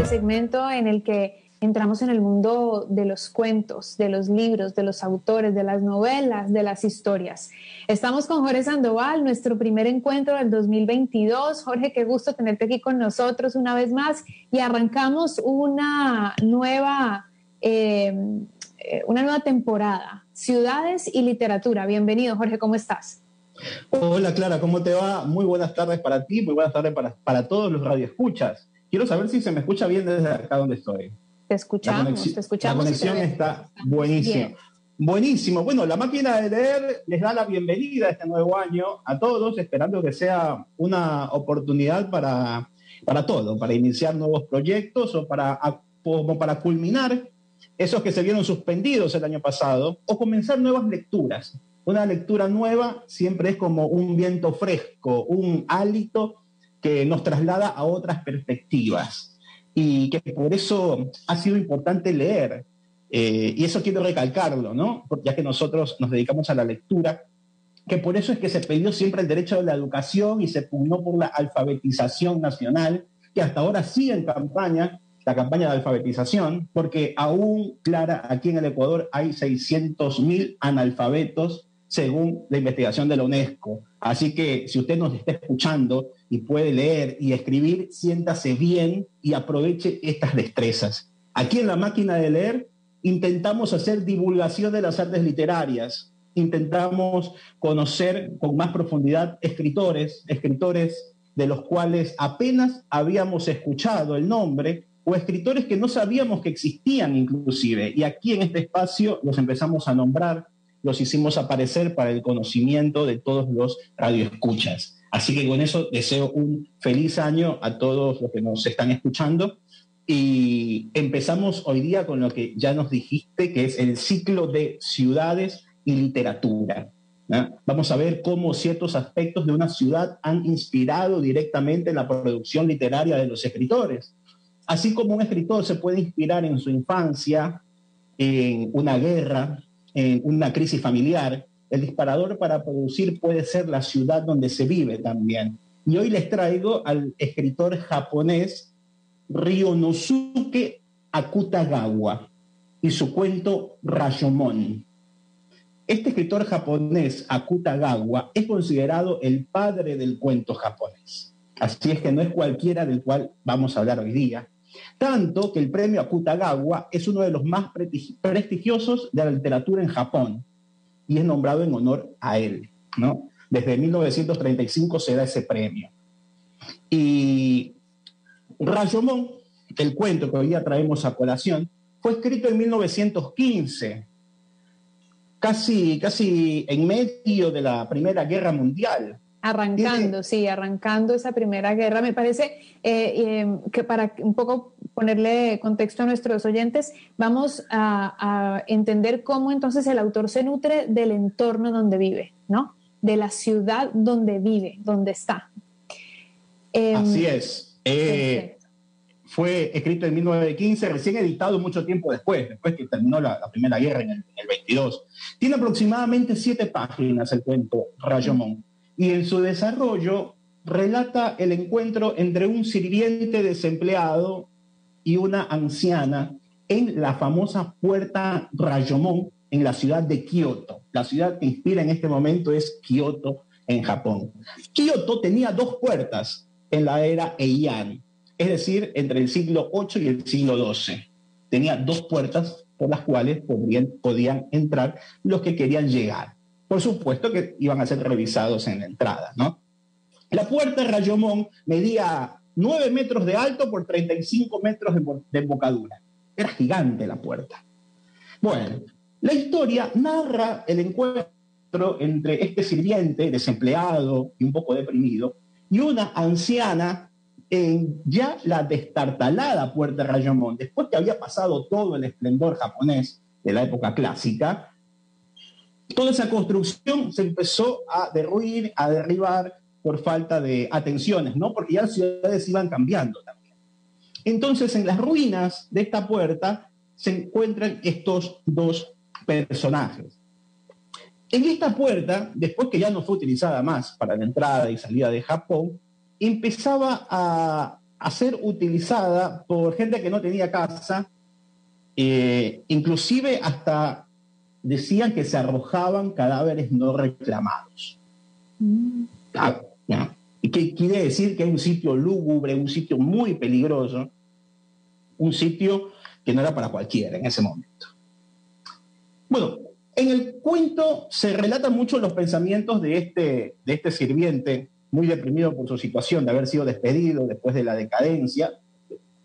segmento en el que entramos en el mundo de los cuentos, de los libros, de los autores, de las novelas, de las historias. Estamos con Jorge Sandoval, nuestro primer encuentro del 2022. Jorge, qué gusto tenerte aquí con nosotros una vez más y arrancamos una nueva temporada, Ciudades y Literatura. Bienvenido, Jorge, ¿cómo estás? Hola Clara, ¿cómo te va? Muy buenas tardes para ti, muy buenas tardes para todos los radioescuchas. Quiero saber si se me escucha bien desde acá donde estoy. Te escuchamos. La conexión está buenísima. Buenísimo. Bueno, la máquina de leer les da la bienvenida a este nuevo año a todos, esperando que sea una oportunidad para todo, para iniciar nuevos proyectos o como para culminar esos que se vieron suspendidos el año pasado o comenzar nuevas lecturas. Una lectura nueva siempre es como un viento fresco, un hálito que nos traslada a otras perspectivas. Y que por eso ha sido importante leer. Y eso quiero recalcarlo, ¿no? Ya que nosotros nos dedicamos a la lectura, que por eso es que se pidió siempre el derecho a la educación y se pugnó por la alfabetización nacional, que hasta ahora sigue en campaña, la campaña de alfabetización, porque aún, Clara, aquí en el Ecuador hay 600.000 analfabetos según la investigación de la UNESCO. Así que si usted nos está escuchando y puede leer y escribir, siéntase bien y aproveche estas destrezas. Aquí en la máquina de leer intentamos hacer divulgación de las artes literarias, intentamos conocer con más profundidad escritores de los cuales apenas habíamos escuchado el nombre o escritores que no sabíamos que existían inclusive. Y aquí en este espacio los empezamos a nombrar, los hicimos aparecer para el conocimiento de todos los radioescuchas. Así que con eso deseo un feliz año a todos los que nos están escuchando y empezamos hoy día con lo que ya nos dijiste, que es el ciclo de ciudades y literatura, ¿no? Vamos a ver cómo ciertos aspectos de una ciudad han inspirado directamente en la producción literaria de los escritores. Así como un escritor se puede inspirar en su infancia, en una guerra, en una crisis familiar, el disparador para producir puede ser la ciudad donde se vive también. Y hoy les traigo al escritor japonés Ryonosuke Akutagawa y su cuento Rashomon. Este escritor japonés, Akutagawa, es considerado el padre del cuento japonés. Así es que no es cualquiera del cual vamos a hablar hoy día. Tanto que el premio Akutagawa es uno de los más prestigiosos de la literatura en Japón y es nombrado en honor a él, ¿no? Desde 1935 se da ese premio. Y Rashomon, el cuento que hoy día traemos a colación, fue escrito en 1915, casi en medio de la Primera Guerra Mundial. Arrancando esa Primera Guerra. Me parece que para un poco ponerle contexto a nuestros oyentes, vamos a entender cómo entonces el autor se nutre del entorno donde vive, ¿no? De la ciudad donde vive, donde está. Así es. Fue escrito en 1915, recién editado mucho tiempo después que terminó la Primera Guerra en el 22. Tiene aproximadamente 7 páginas el cuento Rashomon. Y en su desarrollo relata el encuentro entre un sirviente desempleado y una anciana en la famosa puerta Rashomon en la ciudad de Kioto. La ciudad que inspira en este momento es Kioto, en Japón. Kioto tenía 2 puertas en la era Heian, es decir, entre el siglo VIII y el siglo XII. Tenía 2 puertas por las cuales podían entrar los que querían llegar. Por supuesto que iban a ser revisados en la entrada, ¿no? La puerta de Rashomon medía 9 metros de alto por 35 metros de embocadura. Era gigante la puerta. Bueno, la historia narra el encuentro entre este sirviente desempleado y un poco deprimido y una anciana en ya la destartalada puerta de Rashomon. Después que había pasado todo el esplendor japonés de la época clásica, toda esa construcción se empezó a derruir, a derribar por falta de atenciones, ¿no? Porque ya las ciudades iban cambiando también. Entonces, en las ruinas de esta puerta se encuentran estos 2 personajes. En esta puerta, después que ya no fue utilizada más para la entrada y salida de Japón, empezaba a a ser utilizada por gente que no tenía casa, inclusive hasta decían que se arrojaban cadáveres no reclamados. ¿Y qué quiere decir? Que es un sitio lúgubre, un sitio muy peligroso, un sitio que no era para cualquiera en ese momento. Bueno, en el cuento se relatan mucho los pensamientos de este sirviente, muy deprimido por su situación de haber sido despedido después de la decadencia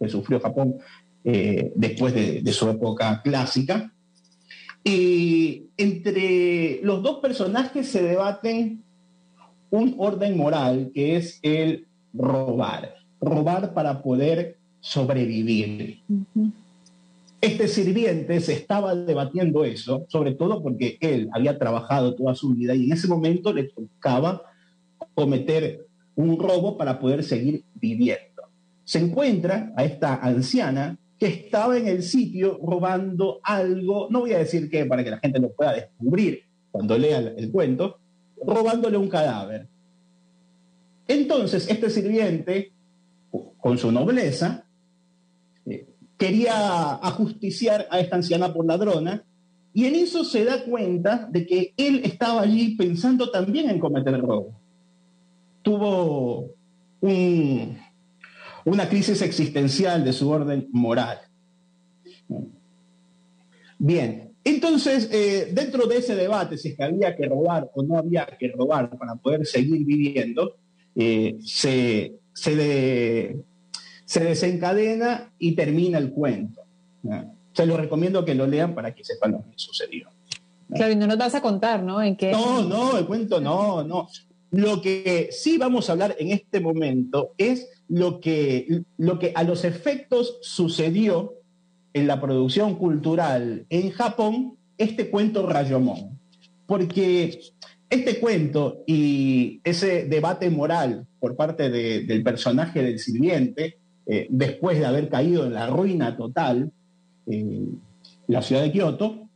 que sufrió Japón después de su época clásica. Y entre los dos personajes se debaten un orden moral que es el robar para poder sobrevivir. Este sirviente se estaba debatiendo eso, sobre todo porque él había trabajado toda su vida y en ese momento le tocaba cometer un robo para poder seguir viviendo. Se encuentra a esta anciana que estaba en el sitio robando algo, no voy a decir qué para que la gente lo pueda descubrir cuando lea el cuento, robándole un cadáver. Entonces este sirviente, con su nobleza, quería ajusticiar a esta anciana por ladrona, y en eso se da cuenta de que él estaba allí pensando también en cometer robo. Tuvo una crisis existencial de su orden moral. Bien, entonces, dentro de ese debate, si es que había que robar o no había que robar para poder seguir viviendo, se desencadena y termina el cuento. Se lo recomiendo que lo lean para que sepan lo que sucedió. Claro, y no nos vas a contar, ¿no? ¿En qué? No, el cuento no. Lo que sí vamos a hablar en este momento es lo que a los efectos sucedió en la producción cultural en Japón, este cuento Rashomon. Porque este cuento y ese debate moral por parte del personaje del sirviente, después de haber caído en la ruina total, la ciudad de Kioto,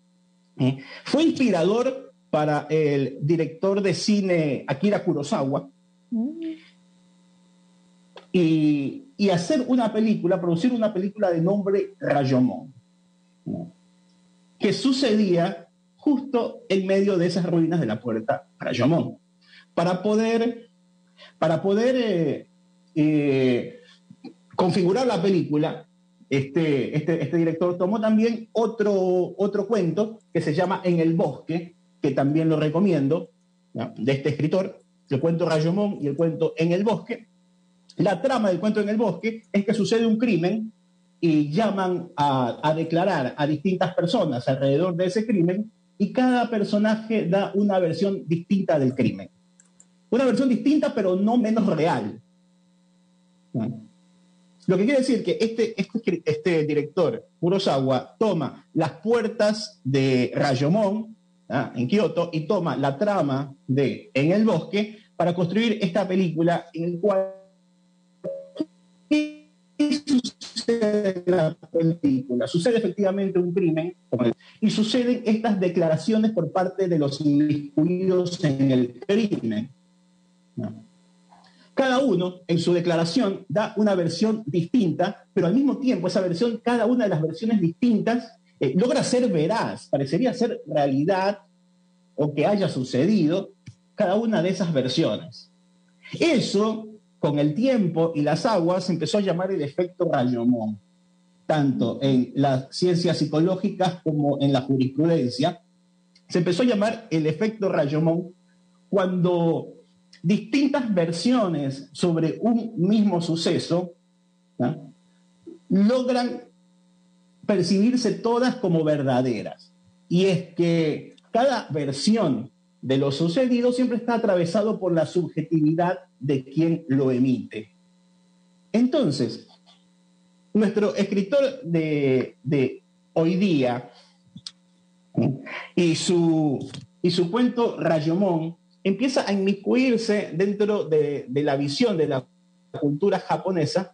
fue inspirador para el director de cine Akira Kurosawa y hacer una película, producir una película de nombre Rashomon, que sucedía justo en medio de esas ruinas de la puerta Rashomon. Para poder configurar la película, este director tomó también otro cuento que se llama En el bosque, que también lo recomiendo, ¿no?, de este escritor, el cuento Rashomon y el cuento En el bosque. La trama del cuento En el bosque es que sucede un crimen y llaman a declarar a distintas personas alrededor de ese crimen y cada personaje da una versión distinta del crimen. Una versión distinta pero no menos real. ¿No? Lo que quiere decir que este director, Kurosawa, toma las puertas de Rashomon en Kioto y toma la trama de En el bosque para construir esta película en el cual sucede en la película. Sucede efectivamente un crimen y suceden estas declaraciones por parte de los inmiscuidos en el crimen. ¿No? Cada uno en su declaración da una versión distinta, pero al mismo tiempo esa versión, cada una de las versiones distintas logra ser veraz, parecería ser realidad o que haya sucedido cada una de esas versiones. Eso, con el tiempo y las aguas, se empezó a llamar el efecto Rashomon, tanto en las ciencias psicológicas como en la jurisprudencia. Se empezó a llamar el efecto Rashomon cuando distintas versiones sobre un mismo suceso, ¿no?, logran percibirse todas como verdaderas. Y es que cada versión de lo sucedido siempre está atravesado por la subjetividad de quien lo emite. Entonces, nuestro escritor de hoy día y su cuento Rashomon empieza a inmiscuirse dentro de la visión de la cultura japonesa,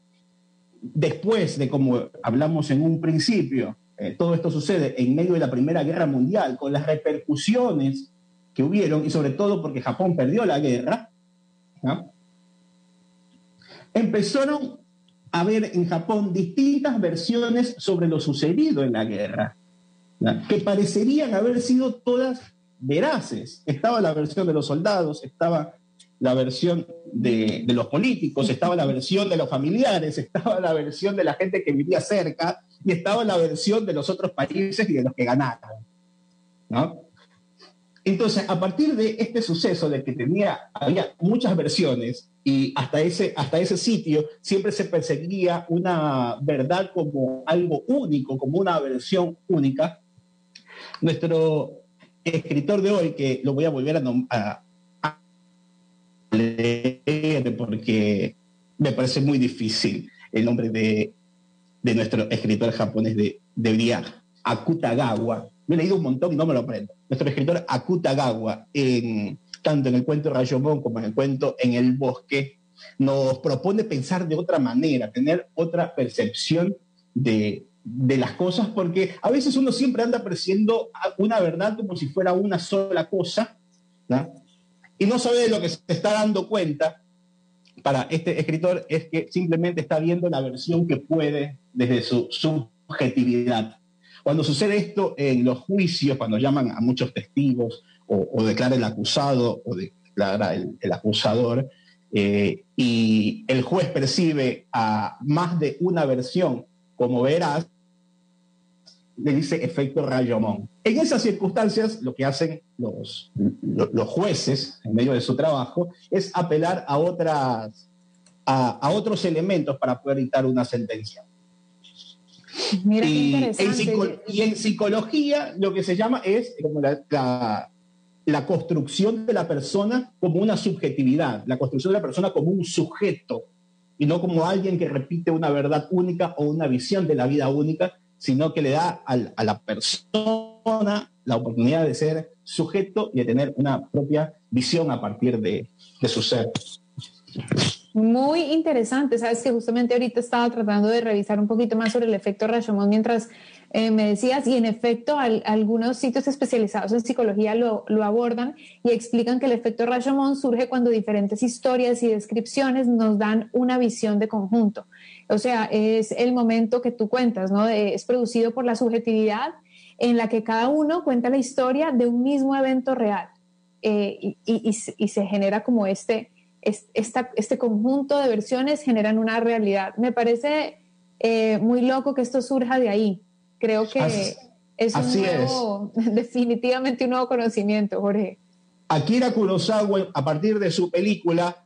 después de, como hablamos en un principio, todo esto sucede en medio de la Primera Guerra Mundial, con las repercusiones que hubieron, y sobre todo porque Japón perdió la guerra, ¿no?, empezaron haber en Japón distintas versiones sobre lo sucedido en la guerra, ¿no? Que parecerían haber sido todas veraces. Estaba la versión de los soldados, estaba la versión de los políticos, estaba la versión de los familiares, estaba la versión de la gente que vivía cerca y estaba la versión de los otros países y de los que ganaron, ¿no? Entonces, a partir de este suceso de que había muchas versiones y hasta ese sitio siempre se perseguía una verdad como algo único, como una versión única, nuestro escritor de hoy, que lo voy a volver a leer porque me parece muy difícil el nombre de nuestro escritor japonés de Akutagawa. Lo he leído un montón y no me lo aprendo. Nuestro escritor Akutagawa, tanto en el cuento Rashomon como en el cuento En el bosque, nos propone pensar de otra manera, tener otra percepción de las cosas, porque a veces uno siempre anda persiguiendo una verdad como si fuera una sola cosa, ¿no? Y no sabe de lo que se está dando cuenta. Para este escritor es que simplemente está viendo la versión que puede desde su subjetividad. Cuando sucede esto en los juicios, cuando llaman a muchos testigos o declara el acusado o declara el acusador, y el juez percibe a más de una versión como veraz, le dice efecto Rashomon. En esas circunstancias, lo que hacen los jueces, en medio de su trabajo, es apelar a otros elementos para poder dictar una sentencia. Mira qué interesante. Y en psicología lo que se llama es como la construcción de la persona como una subjetividad, la construcción de la persona como un sujeto y no como alguien que repite una verdad única o una visión de la vida única, sino que le da a la persona la oportunidad de ser sujeto y de tener una propia visión a partir de su ser. Muy interesante. Sabes que justamente ahorita estaba tratando de revisar un poquito más sobre el efecto Rashomon mientras me decías, y en efecto algunos sitios especializados en psicología lo abordan y explican que el efecto Rashomon surge cuando diferentes historias y descripciones nos dan una visión de conjunto. O sea, es el momento que tú cuentas, ¿no? Es producido por la subjetividad en la que cada uno cuenta la historia de un mismo evento real, y se genera como este conjunto de versiones generan una realidad. Me parece muy loco que esto surja de ahí. Creo que es definitivamente un nuevo conocimiento, Jorge. Akira Kurosawa, a partir de su película,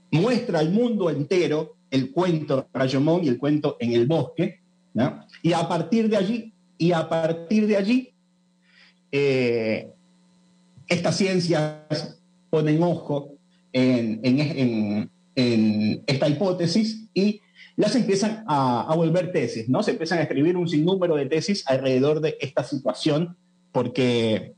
muestra al mundo entero el cuento Rashomon y el cuento En el bosque, ¿no? Y a partir de allí, estas ciencias ponen ojo en esta hipótesis y las empiezan a volver tesis, ¿no? Se empiezan a escribir un sinnúmero de tesis alrededor de esta situación porque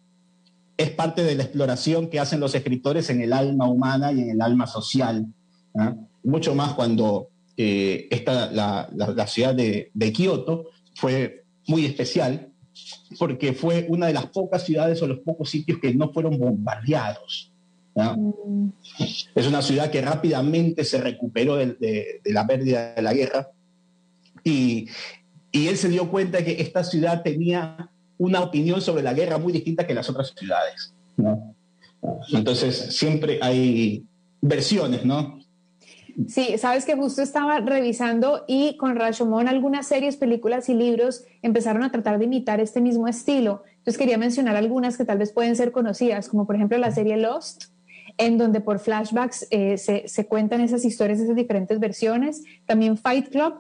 es parte de la exploración que hacen los escritores en el alma humana y en el alma social, ¿no? Mucho más cuando la ciudad de Kioto fue muy especial porque fue una de las pocas ciudades o los pocos sitios que no fueron bombardeados, ¿no? Es una ciudad que rápidamente se recuperó de la pérdida de la guerra y él se dio cuenta de que esta ciudad tenía una opinión sobre la guerra muy distinta que las otras ciudades, ¿no? Entonces siempre hay versiones, ¿no? Sí, sabes que justo estaba revisando y con Rashomon algunas series, películas y libros empezaron a tratar de imitar este mismo estilo. Entonces quería mencionar algunas que tal vez pueden ser conocidas, como por ejemplo la serie Lost, en donde por flashbacks se cuentan esas historias, esas diferentes versiones. También Fight Club,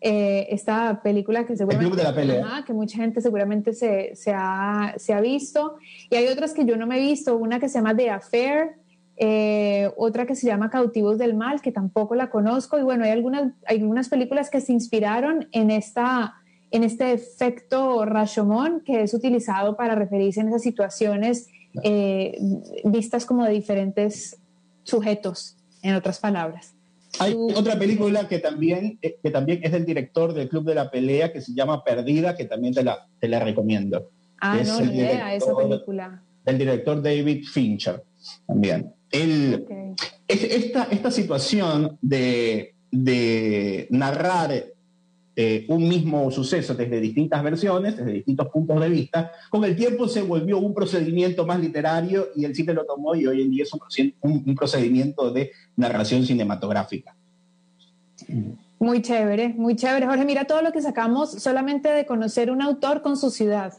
esta película que seguramente... El Club de la Pelea. Que mucha gente seguramente se ha visto. Y hay otras que yo no me he visto, una que se llama The Affair, otra que se llama Cautivos del Mal, que tampoco la conozco. Y bueno, hay algunas películas que se inspiraron en este efecto Rashomon, que es utilizado para referirse en esas situaciones vistas como de diferentes sujetos, en otras palabras. Hay otra película que también es del director del Club de la Pelea, que se llama Perdida, que también te la recomiendo. No, ni idea, esa película. Del director David Fincher, también. Esta situación de de narrar un mismo suceso desde distintas versiones, desde distintos puntos de vista, con el tiempo se volvió un procedimiento más literario y el cine lo tomó y hoy en día es un procedimiento de narración cinematográfica. Muy chévere, muy chévere. Jorge, mira todo lo que sacamos solamente de conocer un autor con su ciudad.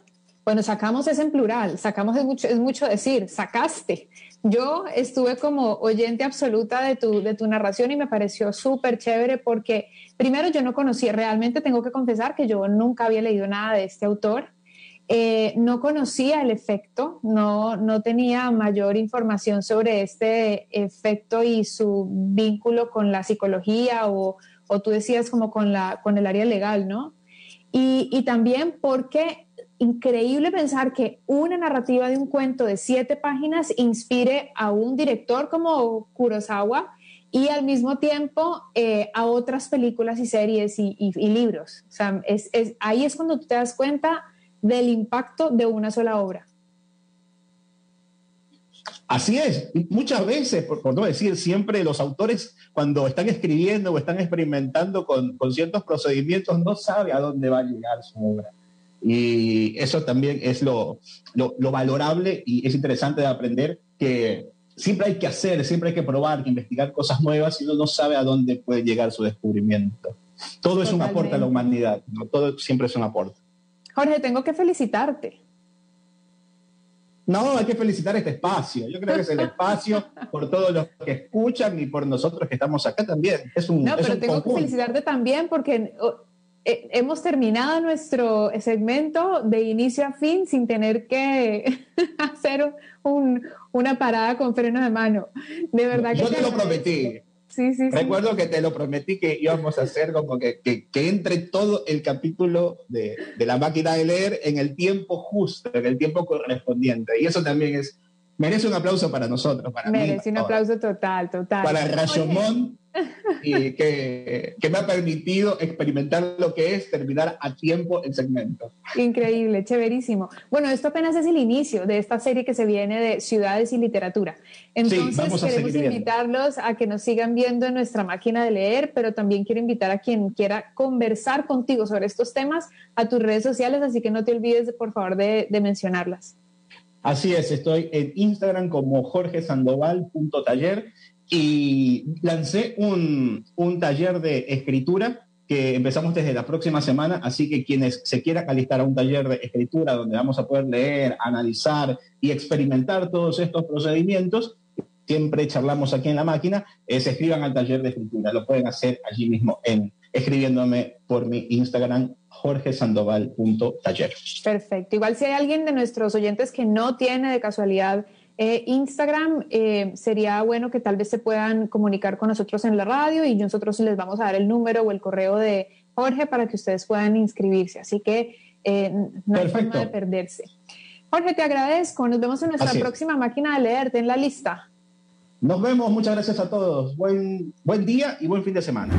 Bueno, sacamos es en plural, sacamos es mucho decir, sacaste. Yo estuve como oyente absoluta de tu narración y me pareció súper chévere porque primero yo no conocía, realmente tengo que confesar que yo nunca había leído nada de este autor. No conocía el efecto, no tenía mayor información sobre este efecto y su vínculo con la psicología o tú decías como con el área legal, ¿no? Y también porque increíble pensar que una narrativa de un cuento de 7 páginas inspire a un director como Kurosawa y al mismo tiempo a otras películas y series y libros. O sea, ahí es cuando tú te das cuenta del impacto de una sola obra. Así es, muchas veces, por no decir siempre, los autores cuando están escribiendo o están experimentando con ciertos procedimientos no saben a dónde va a llegar su obra. Y eso también es lo valorable y es interesante de aprender, que siempre hay que hacer, siempre hay que probar, que investigar cosas nuevas y uno no sabe a dónde puede llegar su descubrimiento. Todo es un aporte a la humanidad, ¿no? Todo siempre es un aporte. Jorge, tengo que felicitarte. No, hay que felicitar este espacio. Yo creo que es el espacio por todos los que escuchan y por nosotros que estamos acá también. Pero tengo que felicitarte también porque hemos terminado nuestro segmento de inicio a fin sin tener que hacer una parada con freno de mano. De verdad que yo te lo prometí. Sí. Recuerdo que te lo prometí que íbamos a hacer como que entre todo el capítulo de La Máquina de Leer en el tiempo justo, en el tiempo correspondiente. Y eso también merece un aplauso para nosotros, para mí. Merece un aplauso total. Para Rashomon, y que me ha permitido experimentar lo que es terminar a tiempo el segmento. Increíble, chéverísimo. Bueno, esto apenas es el inicio de esta serie que se viene de Ciudades y Literatura. Entonces, queremos invitarlos a que nos sigan viendo en nuestra Máquina de Leer, pero también quiero invitar a quien quiera conversar contigo sobre estos temas a tus redes sociales, así que no te olvides, por favor, de mencionarlas. Así es, estoy en Instagram como jorgesandoval.taller y lancé un taller de escritura que empezamos desde la próxima semana, así que quienes se quieran alistar a un taller de escritura donde vamos a poder leer, analizar y experimentar todos estos procedimientos, siempre charlamos aquí en La Máquina, se escriban al taller de escritura. Lo pueden hacer allí mismo escribiéndome por mi Instagram, jorgesandoval.taller. Perfecto. Igual si hay alguien de nuestros oyentes que no tiene de casualidad Instagram, sería bueno que tal vez se puedan comunicar con nosotros en la radio y nosotros les vamos a dar el número o el correo de Jorge para que ustedes puedan inscribirse. Así que no hay forma de perderse. Jorge, te agradezco. Nos vemos en nuestra próxima Máquina de Leer. Ten la lista. Nos vemos. Muchas gracias a todos. Buen día y buen fin de semana.